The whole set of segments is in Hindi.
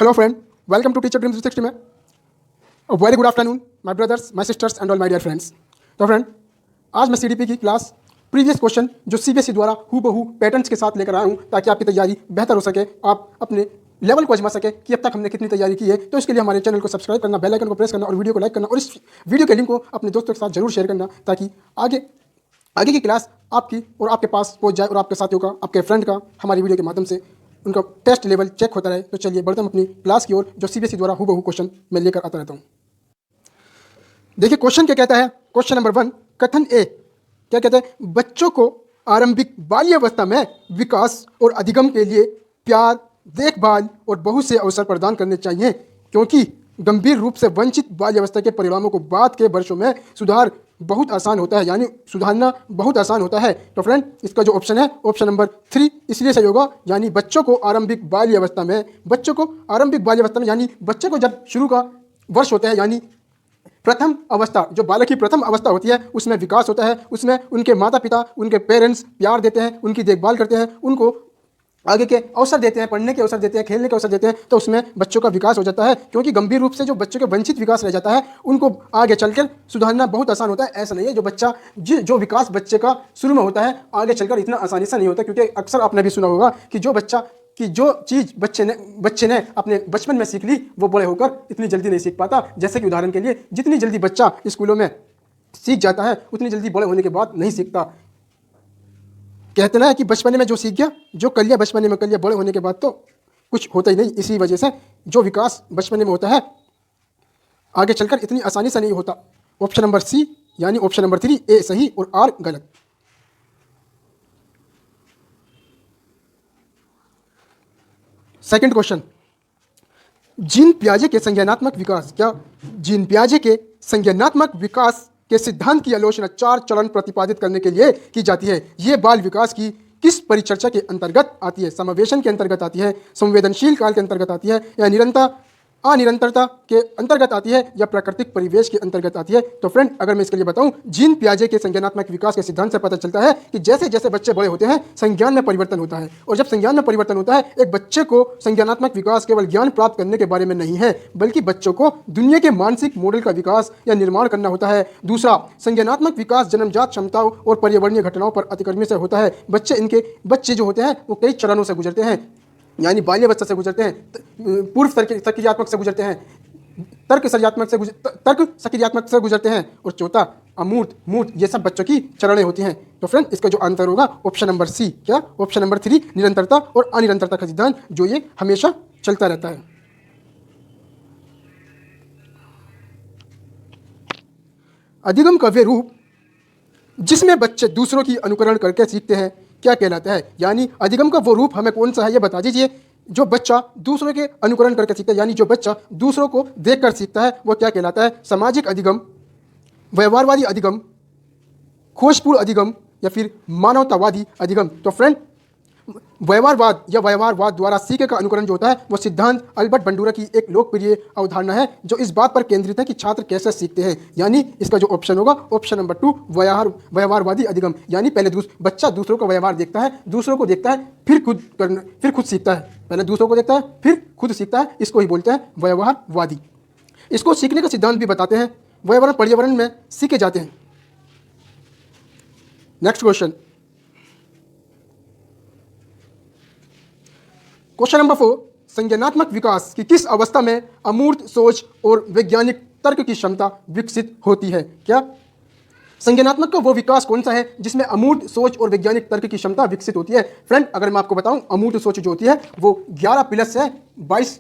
Hello friend, welcome to Teacher Dream 360 में. A very good afternoon, my brothers, my sisters and all my dear friends. तो फ्रेंड, आज मैं CDP की क्लास प्रीवियस क्वेश्चन जो CBSE द्वारा हूबहू पैटर्न्स के साथ लेकर आया हूँ ताकि आपकी तैयारी बेहतर हो सके, आप अपने लेवल को आजमा सके कि अब तक हमने कितनी तैयारी की है. तो इसके लिए हमारे चैनल को सब्सक्राइब करना, बेल आइकन को प्रेस करना और वीडियो को लाइक करना और इस वीडियो के लिंक को अपने दोस्तों के साथ जरूर शेयर करना ताकि आगे की क्लास आपकी और आपके पास पहुंच जाए और आपके साथियों का, आपके फ्रेंड का हमारी वीडियो के माध्यम से उनका टेस्ट लेवल चेक होता रहे. तो चलिए बढ़ते हम अपनी क्लास की ओर जो CBSE द्वारा हूबहू क्वेश्चन मैं लेकर आता रहता हूँ. देखिए क्वेश्चन क्या कहता है. क्वेश्चन नंबर 1, कथन ए क्या कहता है, बच्चों को आरंभिक बाल्यावस्था में विकास और अधिगम के लिए प्यार, देखभाल और बहुत से अवसर प्रदान करने चाहिए क्योंकि गंभीर रूप से वंचित बाल्यावस्था के परिणामों को बाद के वर्षों में सुधार बहुत आसान होता है, यानी सुधारना बहुत आसान होता है. तो फ्रेंड, इसका जो ऑप्शन है ऑप्शन नंबर 3 इसलिए सही होगा, यानी बच्चों को आरंभिक बाल्यावस्था में यानी बच्चे को जब शुरू का वर्ष होता है, यानी प्रथम अवस्था, जो बालक की प्रथम अवस्था होती है उसमें विकास होता है. उसमें उनके माता पिता, उनके पेरेंट्स प्यार देते हैं, उनकी देखभाल करते हैं, उनको आगे के अवसर देते हैं, पढ़ने के अवसर देते हैं, खेलने के अवसर देते हैं. तो उसमें बच्चों का विकास हो जाता है क्योंकि गंभीर रूप से जो बच्चों के वंचित विकास रह जाता है उनको आगे चलकर सुधारना बहुत आसान होता है. ऐसा नहीं है जो विकास बच्चे का शुरू में होता है आगे चलकर इतना आसानी से नहीं होता, क्योंकि अक्सर आपने भी सुना होगा कि जो चीज़ बच्चे ने अपने बचपन में सीख ली वो बड़े होकर इतनी जल्दी नहीं सीख पाता. जैसे कि उदाहरण के लिए, जितनी जल्दी बच्चा स्कूलों में सीख जाता है उतनी जल्दी बड़े होने के बाद नहीं सीखता. कहते ना कि बचपन में जो सीख गया, जो कर लिया बचपन में कर लिया, बड़े होने के बाद तो कुछ होता ही नहीं. इसी वजह से जो विकास बचपन में होता है आगे चलकर इतनी आसानी से नहीं होता. ऑप्शन नंबर सी यानी ऑप्शन नंबर 3 ए सही और आर गलत. सेकंड क्वेश्चन, जीन पियाजे के संज्ञानात्मक विकास, क्या जीन पियाजे के संज्ञानात्मक विकास के सिद्धांत की आलोचना 4 चरण प्रतिपादित करने के लिए की जाती है. ये बाल विकास की किस परिचर्चा के अंतर्गत आती है? समावेशन के अंतर्गत आती है, संवेदनशील काल के अंतर्गत आती है, या अनिरंतरता के अंतर्गत आती है, या प्राकृतिक परिवेश के अंतर्गत आती है? तो फ्रेंड, अगर मैं इसके लिए बताऊं, जीन पियाजे के संज्ञानात्मक विकास के सिद्धांत से पता चलता है कि जैसे जैसे बच्चे बड़े होते हैं संज्ञान में परिवर्तन होता है. और जब संज्ञान में परिवर्तन होता है, एक बच्चे को संज्ञानात्मक विकास केवल ज्ञान प्राप्त करने के बारे में नहीं है, बल्कि बच्चों को दुनिया के मानसिक मॉडल का विकास या निर्माण करना होता है. दूसरा, संज्ञानात्मक विकास जन्मजात क्षमताओं और पर्यावरणीय घटनाओं पर अतिक्रमण से होता है. बच्चे जो होते हैं वो कई चरणों से गुजरते हैं, यानी बाल्यावस्था से गुजरते हैं, पूर्व सक्रियात्मक से गुजरते हैं, तर्क सक्रियात्मक से गुजरते हैं, और चौथा अमूर्त मूर्त, ये सब बच्चों की चरणें होती हैं. तो फ्रेंड, इसका जो आंसर होगा ऑप्शन नंबर सी, क्या ऑप्शन नंबर 3 निरंतरता और अनिरंतरता का सिद्धांत, जो ये हमेशा चलता रहता है. अधिगम का वे रूप जिसमें बच्चे दूसरों की अनुकरण करके सीखते हैं क्या कहलाता है? यानी अधिगम का वो रूप हमें कौन सा है ये बता दीजिए. जो बच्चा दूसरों के अनुकरण करके सीखता है, यानी जो बच्चा दूसरों को देखकर सीखता है वो क्या कहलाता है? सामाजिक अधिगम, व्यवहारवादी अधिगम, खोजपूर्ण अधिगम, या फिर मानवतावादी अधिगम? तो फ्रेंड, व्यवहारवाद द्वारा सीखे का अनुकरण जो होता है वो सिद्धांत अल्बर्ट बंडूरा की एक लोकप्रिय अवधारणा है जो इस बात पर केंद्रित है कि छात्र कैसे सीखते हैं. यानी इसका जो ऑप्शन होगा ऑप्शन नंबर 2 व्यवहारवादी अधिगम, यानी पहले बच्चा दूसरों का व्यवहार देखता है, फिर खुद सीखता है. पहले दूसरों को देखता है फिर खुद सीखता है, इसको ही बोलते हैं व्यवहारवादी. इसको सीखने का सिद्धांत भी बताते हैं. पर्यावरण में सीखे जाते हैं. नेक्स्ट क्वेश्चन, क्वेश्चन नंबर 4, संज्ञानात्मक विकास की किस अवस्था में अमूर्त सोच और वैज्ञानिक तर्क की क्षमता विकसित होती है? क्या संज्ञानात्मक का वो विकास कौन सा है जिसमें अमूर्त सोच और वैज्ञानिक तर्क की क्षमता विकसित होती है? फ्रेंड, अगर मैं आपको बताऊं, अमूर्त सोच जो होती है वो 11+ से 22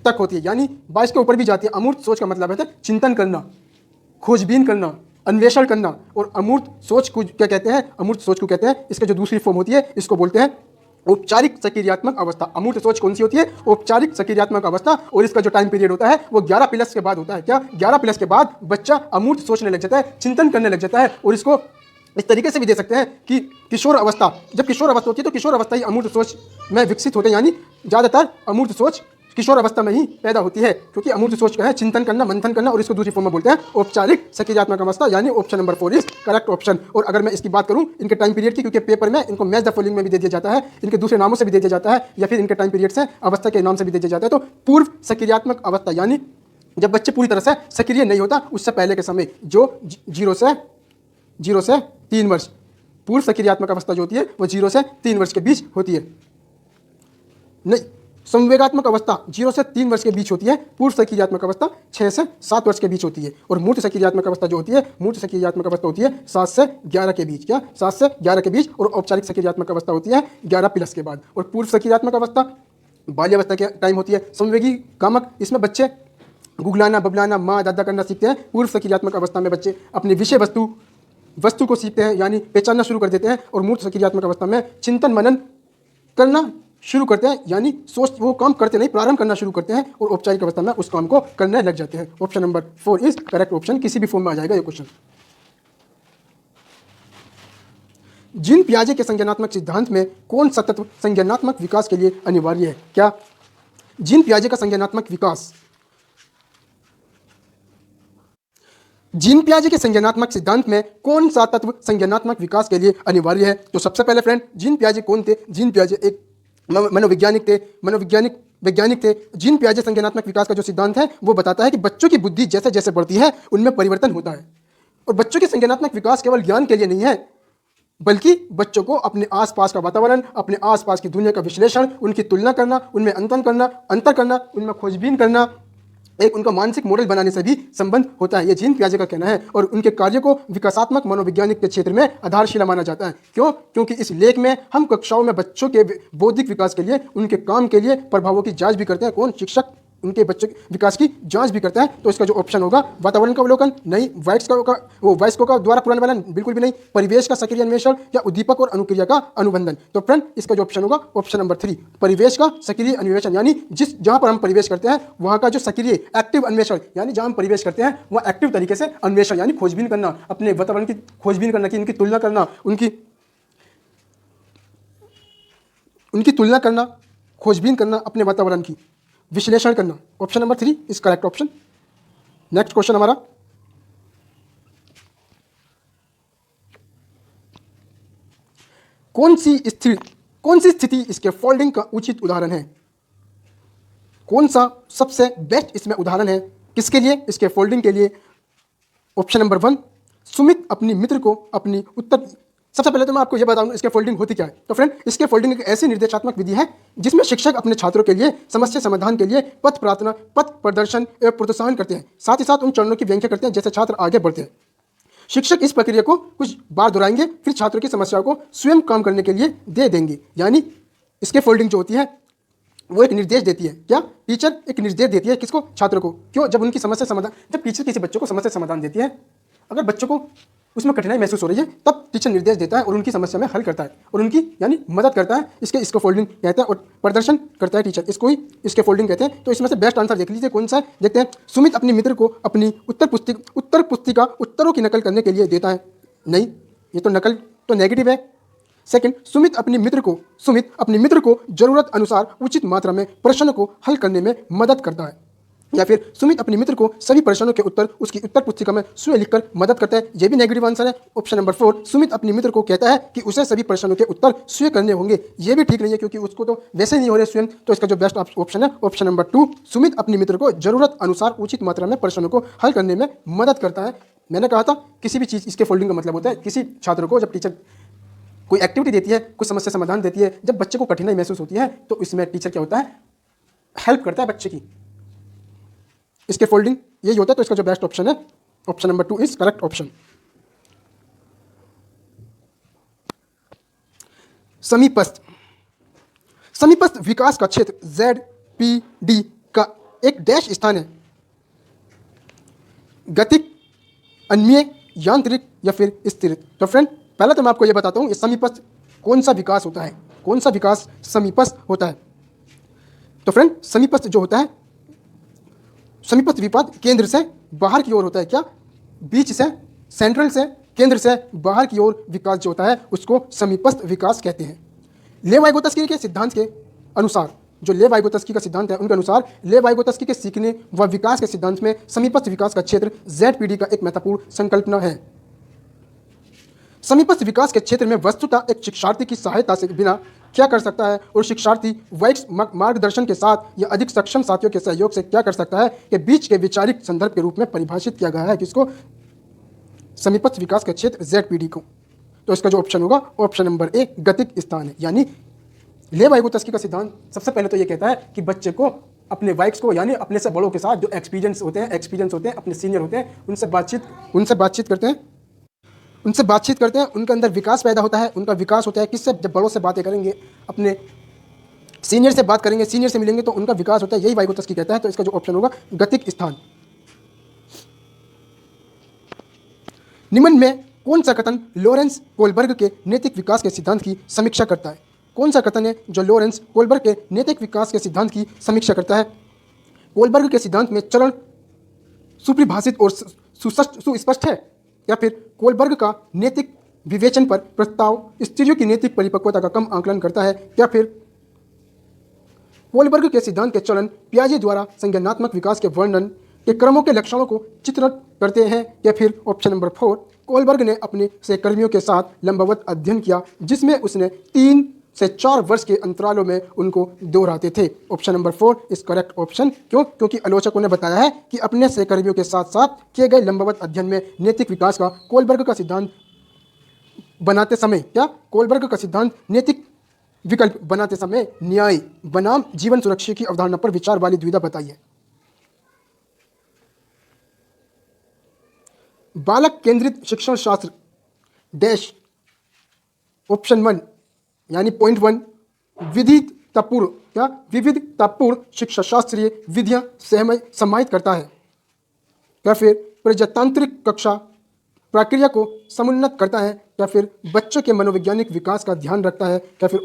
तक होती है, यानी 22 के ऊपर भी जाती है. अमूर्त सोच का मतलब है चिंतन करना, खोजबीन करना, अन्वेषण करना. और अमूर्त सोच को क्या कहते हैं? अमूर्त सोच को कहते हैं, इसका जो दूसरी फॉर्म होती है इसको बोलते हैं औपचारिक सक्रियात्मक अवस्था. अमूर्त सोच कौन सी होती है? औपचारिक सक्रियात्मक अवस्था. और इसका जो टाइम पीरियड होता है वो 11+ के बाद होता है. क्या 11+ के बाद बच्चा अमूर्त सोचने लग जाता है, चिंतन करने लग जाता है. और इसको इस तरीके से भी दे सकते हैं कि किशोर अवस्था, जब किशोर अवस्था होती है तो किशोर अवस्था ही अमूर्त सोच में विकसित होते हैं, यानी ज़्यादातर अमूर्त सोच किशोर अवस्था में ही पैदा होती है, क्योंकि अमूर्त सोच का है चिंतन करना, मंथन करना, और इसको दूसरी फॉर्म में बोलते हैं औपचारिक सक्रियात्मक अवस्था, यानी option number 4 is correct option. और अगर मैं इसकी बात करूं इनके टाइम पीरियड की, क्योंकि पेपर में इनको मैच द फॉलोइंग में भी दे दिया जाता है, इनके दूसरे नामों से भी दे दिया जाता है, या फिर इनके टाइम पीरियड से अवस्था के नाम से भी दे दिया जाता है। तो पूर्व सक्रियात्मक अवस्था यानी जब बच्चे पूरी तरह से सक्रिय नहीं होता उससे पहले के समय, जो 0 से 3 वर्ष, पूर्व सक्रियात्मक अवस्था जो होती है वो 0 से 3 वर्ष के बीच होती है। नहीं, संवेगात्मक अवस्था 0 से 3 वर्ष के बीच होती है, पूर्व सक्रियात्मक अवस्था 6 से 7 वर्ष के बीच होती है, और मूर्त सक्रियात्मक अवस्था जो होती है, मूर्त सक्रियात्मक अवस्था होती है 7 से 11 के बीच। क्या? 7 से 11 के बीच। और औपचारिक सक्रियात्मक अवस्था होती है 11+ के बाद। और पूर्व सक्रियात्मक अवस्था बाल्यावस्था के टाइम होती है। संवेगी कामक, इसमें बच्चे गुगलाना, बबलाना, माँ दादा करना सीखते हैं। पूर्व सक्रियात्मक अवस्था में बच्चे अपनी विषय वस्तु को सीखते हैं, यानी पहचानना शुरू कर देते हैं। और मूर्त सक्रियात्मक अवस्था में चिंतन मनन करना शुरू करते हैं, यानी सोच, वो काम करते नहीं, प्रारंभ करना शुरू करते हैं। और औपचारिक अवस्था में उस काम को करने लग जाते हैं। Option number 4 is correct option. किसी भी फॉर्म में आ जाएगा ये क्वेश्चन। जीन पियाजे के संज्ञानात्मक सिद्धांत में कौन सा तत्व संज्ञानात्मक विकास के लिए अनिवार्य है? क्या? जीन पियाजे का संज्ञानात्मक विकास, जीन पियाजे के संज्ञानात्मक सिद्धांत में कौन सा तत्व संज्ञानात्मक विकास के लिए अनिवार्य है? तो सबसे पहले फ्रेंड, जीन पियाजे कौन थे? जीन पियाजे एक मनोवैज्ञानिक थे। जीन पियाजे संज्ञानात्मक विकास का जो सिद्धांत है वो बताता है कि बच्चों की बुद्धि जैसे जैसे बढ़ती है उनमें परिवर्तन होता है। और बच्चों के संज्ञानात्मक विकास केवल ज्ञान के लिए नहीं है, बल्कि बच्चों को अपने आसपास का वातावरण, अपने आसपास की दुनिया का विश्लेषण, उनकी तुलना करना, उनमें अंतर करना, उनमें खोजबीन करना, एक उनका मानसिक मॉडल बनाने से भी संबंध होता है। ये जीन पियाजे का कहना है। और उनके कार्य को विकासात्मक मनोवैज्ञानिक के क्षेत्र में आधारशिला माना जाता है। क्यों? क्योंकि इस लेख में हम कक्षाओं में बच्चों के बौद्धिक विकास के लिए, उनके काम के लिए प्रभावों की जांच भी करते हैं। कौन? शिक्षक उनके बच्चों के विकास की जांच भी करता है। तो इसका जो ऑप्शन होगा, वातावरण का अवलोकन नहीं, वयस्कों का द्वारा पुनर्वलन बिल्कुल भी नहीं, परिवेश का सक्रिय अन्वेषण या उद्दीपक और अनुक्रिया का अनुबंधन। तो फ्रेंड इसका जो ऑप्शन होगा ऑप्शन नंबर 3, परिवेश का सक्रिय अन्वेषण, यानी जहां पर हम परिवेश करते हैं वहां का जो सक्रिय एक्टिव अन्वेषण, यानी जहां हम परिवेश करते हैं वह एक्टिव तरीके से अन्वेषण, यानी खोजबीन करना, अपने वातावरण की खोजबीन करना, कि उनकी तुलना करना, खोजबीन करना अपने वातावरण की, विश्लेषण करना। Option number 3 is correct option. Next question हमारा, कौन सी स्थिति इसके फोल्डिंग का उचित उदाहरण है? कौन सा सबसे बेस्ट इसमें उदाहरण है? किसके लिए? इसके फोल्डिंग के लिए। ऑप्शन नंबर 1, सुमित अपनी मित्र को अपनी उत्तर। सबसे पहले तो मैं आपको यह बताऊंगा इसके फोल्डिंग होती क्या है। तो फ्रेंड इसके फोल्डिंग एक ऐसी निर्देशात्मक विधि है जिसमें शिक्षक अपने छात्रों के लिए समस्या समाधान के लिए पथ प्रार्थना, पथ प्रदर्शन एवं प्रोत्साहन करते हैं। साथ ही साथ उन चरणों की व्याख्या करते हैं जैसे छात्र आगे बढ़ते हैं। शिक्षक इस प्रक्रिया को कुछ बार दोहराएंगे, फिर छात्रों की समस्याओं को स्वयं काम करने के लिए दे देंगे। यानी इसके फोल्डिंग जो होती है वो एक निर्देश देती है। क्या? टीचर एक निर्देश देती है किसको? छात्रों को। क्यों? जब उनकी समस्या समाधान, जब टीचर किसी बच्चों को समस्या समाधान देती है, अगर बच्चों को उसमें कठिनाई महसूस हो रही है तब टीचर निर्देश देता है और उनकी समस्या में हल करता है और उनकी यानी मदद करता है। इसको फोल्डिंग कहते हैं। और प्रदर्शन करता है टीचर, इसको ही इसके फोल्डिंग कहते हैं। तो इसमें से बेस्ट आंसर देख लीजिए कौन सा है। देखते हैं, सुमित अपने मित्र को अपनी उत्तर पुस्तिका उत्तरों की नकल करने के लिए देता है। नहीं, ये तो नकल तो नेगेटिव है। सेकंड, सुमित अपने मित्र को जरूरत अनुसार उचित मात्रा में प्रश्न को हल करने में मदद करता है। या फिर सुमित अपने मित्र को सभी प्रश्नों के उत्तर उसकी उत्तर पुस्तिका में स्वयं लिखकर मदद करता है। यह भी नेगेटिव आंसर है। ऑप्शन नंबर 4, सुमित अपने मित्र को कहता है कि उसे सभी प्रश्नों के उत्तर स्वयं करने होंगे। यह भी ठीक नहीं है क्योंकि उसको तो वैसे ही नहीं हो रहे स्वयं। तो इसका जो बेस्ट ऑप्शन है ऑप्शन नंबर 2, सुमित अपने मित्र को जरूरत अनुसार उचित मात्रा में प्रश्नों को हल करने में मदद करता है। मैंने कहा था किसी भी चीज़, इसके फोल्डिंग का मतलब होता है किसी छात्र को जब टीचर कोई एक्टिविटी देती है, कुछ समस्या समाधान देती है, जब बच्चे को कठिनाई महसूस होती है तो इसमें टीचर क्या होता है, हेल्प करता है बच्चे की। इसके फोल्डिंग यही होता है। तो इसका जो बेस्ट ऑप्शन है option number 2 is correct option. समीपस्थ विकास का क्षेत्र ZPD का एक डैश स्थान है, गतिक, अन्वयिक, यांत्रिक या फिर स्थिर। तो फ्रेंड पहले तो मैं आपको यह बताता हूं ये समीपस्थ कौन सा विकास होता है, कौन सा विकास समीपस्थ होता है। तो फ्रेंड समीपस्थ जो होता है, समीपस्थ विपात केंद्र से बाहर की ओर होता है। क्या? बीच से, सेंट्रल से, केंद्र से बाहर की ओर विकास जो होता है उसको समीपस्थ विकास कहते हैं। लेव वाइगोत्स्की के सिद्धांत के अनुसार जो ले वाइगोत्स्की का सिद्धांत है उनके अनुसार ले वाइगोत्स्की के सीखने व विकास के सिद्धांत में समीपस्थ विकास का क्षेत्र ZPD का एक महत्वपूर्ण संकल्पना है। समीपस्थ विकास के क्षेत्र में वस्तुतः एक शिक्षार्थी की सहायता से बिना क्या कर सकता है और शिक्षार्थी वैयक्तिक मार्गदर्शन के साथ या अधिक सक्षम साथियों के सहयोग से क्या कर सकता है के बीच के वैचारिक संदर्भ के रूप में परिभाषित किया गया है। किसको? समीपस्थ विकास का क्षेत्र ZPD को। तो इसका जो ऑप्शन होगा ऑप्शन नंबर ए गतिक स्थान है। यानी ले वाइगोत्स्की का सिद्धांत सबसे पहले तो ये कहता है कि बच्चे को अपने वाइक्स को यानी अपने से बड़ों के साथ जो एक्सपीरियंस होते हैं अपने सीनियर होते हैं उनसे बातचीत करते हैं, उनके अंदर विकास पैदा होता है। उनका विकास होता है किससे? जब बड़ों से बातें करेंगे, अपने सीनियर से बात करेंगे, सीनियर से मिलेंगे तो उनका विकास होता है। यही वाइगोत्स्की कहता है। तो इसका जो ऑप्शन होगा गतिक स्थान। निम्न में कौन सा कथन लॉरेंस कोलबर्ग के नैतिक विकास के सिद्धांत की समीक्षा करता है? कौन सा कथन है जो लॉरेंस कोलबर्ग के नैतिक विकास के सिद्धांत की समीक्षा करता है? कोलबर्ग के सिद्धांत में चरण सुपरिभाषित और सुस्पष्ट है, या फिर कोलबर्ग का नैतिक विवेचन पर प्रस्ताव स्त्रियों की नैतिक परिपक्वता का कम आकलन करता है, या फिर कोलबर्ग के सिद्धांत के चलन पियाजे द्वारा संज्ञानात्मक विकास के वर्णन के क्रमों के लक्षणों को चित्रित करते हैं, या फिर ऑप्शन नंबर 4 कोलबर्ग ने अपने सहकर्मियों के साथ लंबवत अध्ययन किया जिसमें उसने 3 से 4 वर्ष के अंतरालों में उनको दोहराते थे। Option number 4 is correct option. क्यों? क्योंकि आलोचकों ने बताया है कि अपने सहकर्मियों के साथ साथ किए गए लंबवत अध्ययन में नैतिक विकास का कोलबर्ग का सिद्धांत बनाते समय नैतिक विकल्प बनाते समय न्याय बनाम जीवन सुरक्षा की अवधारणा पर विचार वाली दुविधा बताई है। बालक केंद्रित शिक्षण शास्त्र डैश ऑप्शन 1 यानी पॉइंट 1 विविधतापूर्ण शिक्षा शास्त्रीय विधियां समाहित करता है, या फिर प्रजातांत्रिक कक्षा प्रक्रिया को समुन्नत करता है, या फिर बच्चों के मनोवैज्ञानिक विकास का ध्यान रखता है, या फिर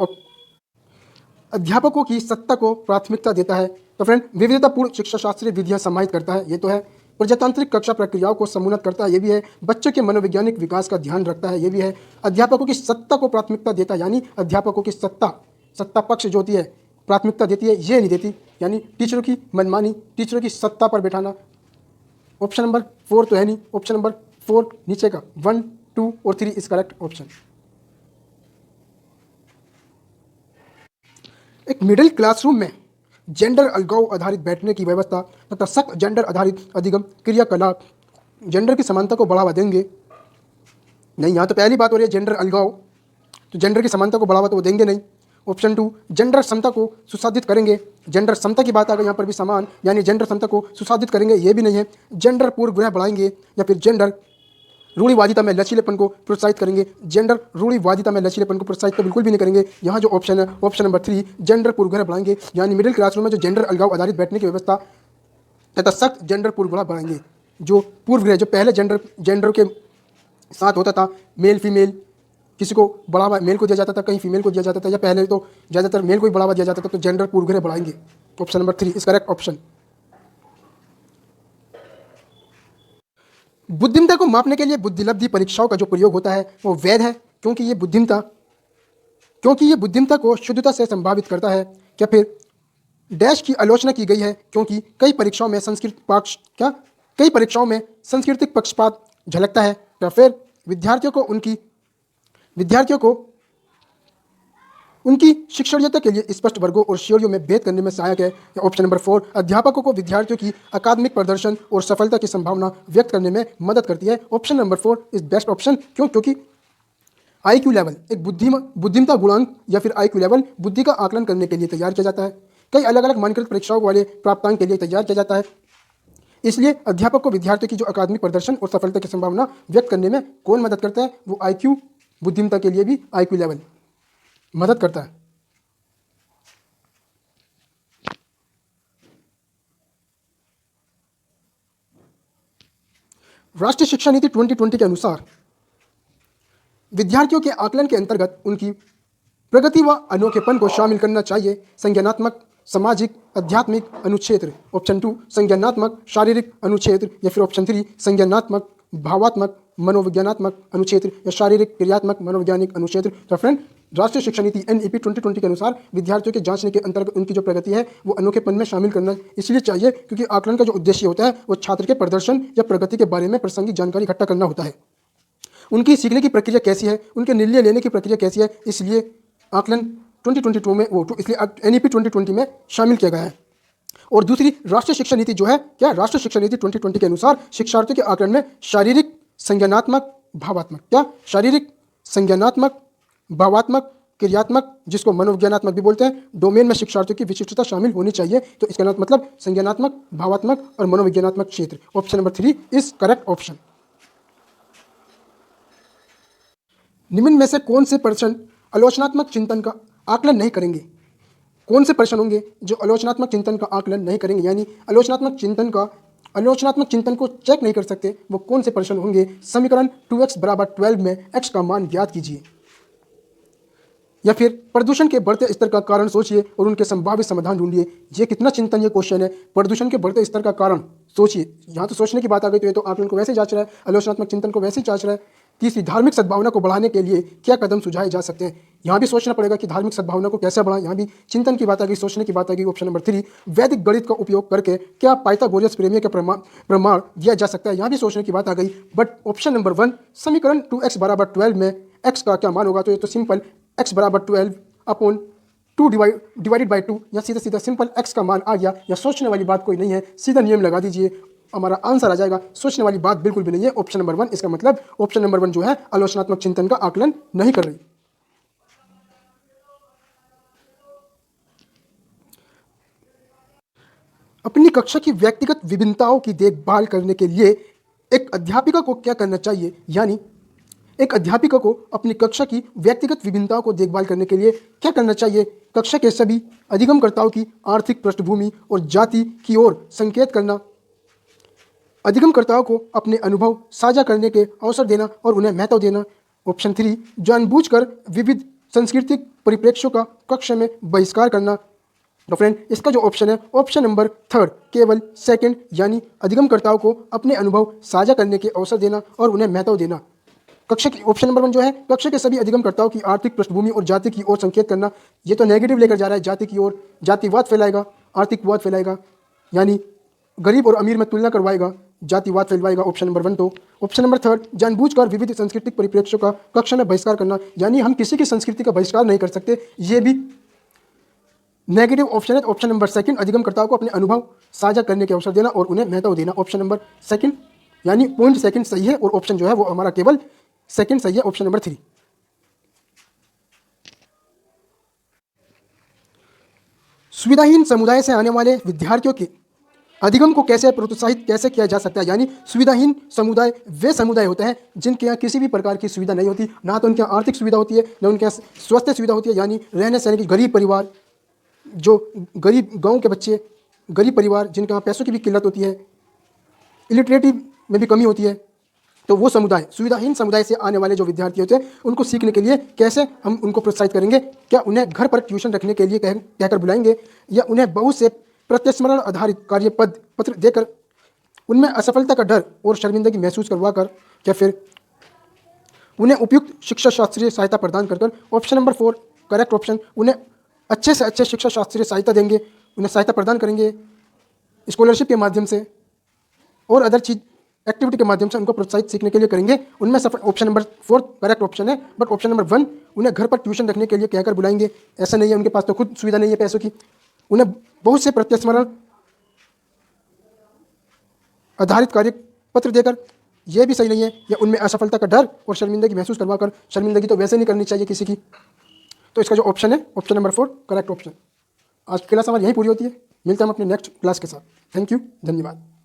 अध्यापकों की सत्ता को प्राथमिकता देता है। तो फ्रेंड विविधतापूर्ण शिक्षा शास्त्रीय विधियां समाहित करता है, ये तो है। प्रजातांत्रिक कक्षा प्रक्रियाओं को समुन्नत करता है, ये भी है। बच्चों के मनोवैज्ञानिक विकास का ध्यान रखता है, ये भी है। अध्यापकों की सत्ता को प्राथमिकता देता है, यानी अध्यापकों की सत्ता पक्ष जो होती है प्राथमिकता देती है, ये नहीं देती, यानी टीचरों की मनमानी, टीचरों की सत्ता पर बैठाना। ऑप्शन नंबर 4 तो है नहीं। ऑप्शन नंबर 4 नीचे का 1, 2 और 3 इज करेक्ट ऑप्शन। एक मिडिल क्लासरूम में जेंडर अलगाव आधारित बैठने की व्यवस्था तथा सख्त जेंडर आधारित अधिगम क्रियाकलाप जेंडर की समानता को बढ़ावा देंगे। नहीं, यहाँ तो पहली बात हो रही है जेंडर अलगाव, तो जेंडर की समानता को बढ़ावा तो वो देंगे नहीं। ऑप्शन 2 जेंडर समता को सुसाधित करेंगे। जेंडर समता की बात आ गई यहाँ पर भी समान, यानी जेंडर समता को सुसाधित करेंगे, ये भी नहीं है। जेंडर पूर्वग्रह बढ़ाएंगे, या फिर जेंडर रूढ़िवादिता में लचीलेपन को प्रोत्साहित करेंगे। जेंडर रूढ़िवादिता में लचीलेपन को प्रोत्साहित तो बिल्कुल भी नहीं करेंगे। यहाँ जो ऑप्शन है ऑप्शन नंबर 3 जेंडर पूर्वग्रह बढ़ाएंगे, यानी मिडिल क्लासरूम में जो जेंडर अलगाव आधारित बैठने की व्यवस्था तथा सख्त जेंडर पूर्वग्रह बढ़ाएंगे। जो पूर्वग्रह जो पहले जेंडर के साथ होता था, मेल फीमेल, किसी को बढ़ावा मेल को दिया जाता था, कहीं फीमेल को दिया जाता था, या पहले तो ज़्यादातर मेल को ही बढ़ावा दिया जाता था, तो जेंडर पूर्वग्रह बढ़ाएंगे। Option number 3 is correct option. बुद्धिमत्ता को मापने के लिए बुद्धिलब्धि परीक्षाओं का जो प्रयोग होता है वो वैध है, क्योंकि ये बुद्धिमत्ता को शुद्धता से संभावित करता है। क्या फिर डैश की आलोचना की गई है क्योंकि कई परीक्षाओं में सांस्कृतिक पक्षपात झलकता है, या फिर विद्यार्थियों को उनकी शिक्षणीयता के लिए स्पष्ट वर्गों और श्रेणियों में भेद करने में सहायक है। ऑप्शन नंबर 4 अध्यापकों को विद्यार्थियों की अकादमिक प्रदर्शन और सफलता की संभावना व्यक्त करने में मदद करती है। Option number 4 is best option. क्योंकि IQ लेवल एक बुद्धिमत्ता गुणांक या फिर IQ लेवल बुद्धि का आकलन करने के लिए तैयार किया जाता है। कई अलग अलग मानकृत परीक्षाओं वाले प्राप्तांक के लिए तैयार किया जाता है। इसलिए अध्यापक को विद्यार्थियों की जो अकादमिक प्रदर्शन और सफलता की संभावना व्यक्त करने में कौन मदद करता है? वो IQ, बुद्धिमत्ता के लिए भी IQ लेवल मदद करता है। राष्ट्रीय शिक्षा नीति 2020 के अनुसार विद्यार्थियों के आकलन के अंतर्गत उनकी प्रगति व अनोखेपन को शामिल करना चाहिए। संज्ञानात्मक, सामाजिक, आध्यात्मिक अनुक्षेत्र। ऑप्शन 2 संज्ञानात्मक शारीरिक अनुक्षेत्र, या फिर ऑप्शन 3 संज्ञानात्मक भावात्मक मनोविज्ञानात्मक अनुक्षेत्र, या शारीरिक क्रियात्मक मनोवैज्ञानिक अनुक्षेत्र। तो फ्रेंड राष्ट्रीय शिक्षा नीति NEP 2020 के अनुसार विद्यार्थियों के जांचने के अंतर्गत उनकी जो प्रगति है वो अनोखेपन में शामिल करना इसलिए चाहिए क्योंकि आकलन का जो उद्देश्य होता है वो छात्र के प्रदर्शन या प्रगति के बारे में प्रासंगिक जानकारी इकट्ठा करना होता है। उनकी सीखने की प्रक्रिया कैसी है, उनके निर्णय लेने की प्रक्रिया कैसी है, इसलिए आकलन 2022 में वो इसलिए NEP 2020 में शामिल किया गया है। और दूसरी राष्ट्रीय शिक्षा नीति जो है क्या, राष्ट्रीय शिक्षा नीति 2020 के अनुसार शिक्षार्थियों के आकलन में शारीरिक, संज्ञानात्मक, भावात्मक, क्या शारीरिक, संज्ञानात्मक, भावात्मक, क्रियात्मक, जिसको मनोविज्ञानात्मक भी बोलते हैं, डोमेन में शिक्षार्थियों की विशिष्टता शामिल होनी चाहिए। तो इसका मतलब संज्ञानात्मक, भावात्मक और मनोविज्ञानात्मक क्षेत्र। Option number 3 is correct option. निम्न में से कौन से पर्सन आलोचनात्मक चिंतन का आकलन नहीं करेंगे? कौन से पर्सन होंगे जो आलोचनात्मक चिंतन का आकलन नहीं करेंगे, यानी आलोचनात्मक चिंतन को चेक नहीं कर सकते, वो कौन से पर्सन होंगे? समीकरण 2x = 12 में x का मान ज्ञात कीजिए। या फिर प्रदूषण के बढ़ते स्तर का कारण सोचिए और उनके संभावित समाधान ढूंढिए। ये कितना चिंतन ये क्वेश्चन है। प्रदूषण के बढ़ते स्तर का कारण सोचिए, यहाँ तो सोचने की बात आ गई, तो ये तो आकलन को वैसे जांच रहा है, आलोचनात्मक चिंतन को वैसे जांच रहा है। तीसरी, धार्मिक सद्भावना को बढ़ाने के लिए क्या कदम सुझाए जा सकते हैं? यहाँ भी सोचना पड़ेगा कि धार्मिक सद्भावना को कैसे बढ़ाएं, यहाँ भी चिंतन की बात आ गई, सोचने की बात आ गई। ऑप्शन नंबर 3, वैदिक गणित का उपयोग करके क्या पाइथागोरस प्रमेय का प्रमाण दिया जा सकता है? यहाँ भी सोचने की बात आ गई। बट ऑप्शन नंबर 1, समीकरण 2x = 12 में x का क्या मान होगा? तो ये तो simple x = 12 upon 2 divided by 2, या सीधा सीधा सिंपल x का मान आ गया। या सोचने वाली बात कोई नहीं है, सीधा नियम लगा दीजिए, हमारा आंसर आ जाएगा। सोचने वाली बात बिल्कुल भी नहीं है। ऑप्शन नंबर 1, इसका मतलब ऑप्शन नंबर 1 जो है आलोचनात्मक चिंतन का आकलन नहीं कर रही। अपनी कक्षा की व्यक्तिगत विभिन्नताओं की देखभाल करने के लिए एक अध्यापिका को क्या करना चाहिए? यानी एक अध्यापिका को अपनी कक्षा की व्यक्तिगत विभिन्नताओं को देखभाल करने के लिए क्या करना चाहिए? कक्षा के सभी अधिगमकर्ताओं की आर्थिक पृष्ठभूमि और जाति की ओर संकेत करना, अधिगमकर्ताओं को अपने अनुभव साझा करने के अवसर देना और उन्हें महत्व देना। ऑप्शन 3, जानबूझकर विविध सांस्कृतिक परिप्रेक्ष्यों का कक्षा में बहिष्कार करना। तो फ्रेंड, इसका जो ऑप्शन है ऑप्शन नंबर 3, केवल सेकंड, यानी अधिगमकर्ताओं को अपने अनुभव साझा करने के अवसर देना और उन्हें महत्व देना। कक्षा की ऑप्शन नंबर 1 जो है कक्षा के सभी अधिगमकर्ताओं की आर्थिक पृष्ठभूमि और जाति की ओर संकेत करना, ये तो नेगेटिव लेकर जा रहा है, जाति की ओर, जातिवाद फैलाएगा, आर्थिकवाद फैलाएगा, यानी गरीब और अमीर में तुलना करवाएगा, जातिवाद फैलवाएगा। Option number 1। तो ऑप्शन नंबर 3, जानबूझकर विविध सांस्कृतिक परिप्रेक्ष्यों का कक्षा में बहिष्कार करना, यानी हम किसी की संस्कृति का बहिष्कार नहीं कर सकते, ये भी नेगेटिव ऑप्शन है। ऑप्शन नंबर 2, अधिगमकर्ताओं को अपने अनुभव साझा करने के अवसर देना और उन्हें महत्व देना। ऑप्शन नंबर 2 यानी पॉइंट 2 सही है और ऑप्शन जो है वो हमारा केवल 2 सही है, ऑप्शन नंबर 3। सुविधाहीन समुदाय से आने वाले विद्यार्थियों के अधिगम को कैसे प्रोत्साहित कैसे किया जा सकता है? यानी सुविधाहीन समुदाय वे समुदाय होते हैं जिनके यहाँ किसी भी प्रकार की सुविधा नहीं होती, ना तो उनके यहाँ आर्थिक सुविधा होती है, ना उनके यहाँ स्वास्थ्य सुविधा होती है, यानी रहने सहने की गरीब परिवार, जो गरीब गांव के बच्चे, गरीब परिवार जिनके यहाँ पैसों की भी किल्लत होती है, इलिटरेटी में भी कमी होती है, तो वो समुदाय, सुविधाहीन समुदाय से आने वाले जो विद्यार्थी होते हैं उनको सीखने के लिए कैसे हम उनको प्रोत्साहित करेंगे? क्या उन्हें घर पर ट्यूशन रखने के लिए कहकर बुलाएंगे, या उन्हें बहुत से प्रत्यस्मरण आधारित कार्य पत्र देकर उनमें असफलता का डर और शर्मिंदगी महसूस करवाकर, या फिर उन्हें उपयुक्त शिक्षा शास्त्रीय सहायता प्रदान कर? Option number 4 correct option. उन्हें अच्छे से अच्छे शिक्षा शास्त्रीय सहायता देंगे, उन्हें सहायता प्रदान करेंगे स्कॉलरशिप के माध्यम से और अदर चीज एक्टिविटी के माध्यम से उनको प्रोत्साहित सीखने के लिए करेंगे। उनमें सफल ऑप्शन नंबर 4 करेक्ट ऑप्शन है। बट ऑप्शन नंबर 1, उन्हें घर पर ट्यूशन रखने के लिए कहकर बुलाएंगे, ऐसा नहीं है, उनके पास तो खुद सुविधा नहीं है पैसों की। उन्हें बहुत से प्रत्यस्मरण आधारित कार्य पत्र देकर, यह भी सही नहीं है, या उनमें असफलता का डर और शर्मिंदगी महसूस करवाकर, शर्मिंदगी तो वैसे नहीं करनी चाहिए किसी की। तो इसका जो ऑप्शन है ऑप्शन नंबर 4 करेक्ट ऑप्शन। आज की क्लास हमारी यहीं पूरी होती है, मिलते हैं हम अपने नेक्स्ट क्लास के साथ। थैंक यू, धन्यवाद।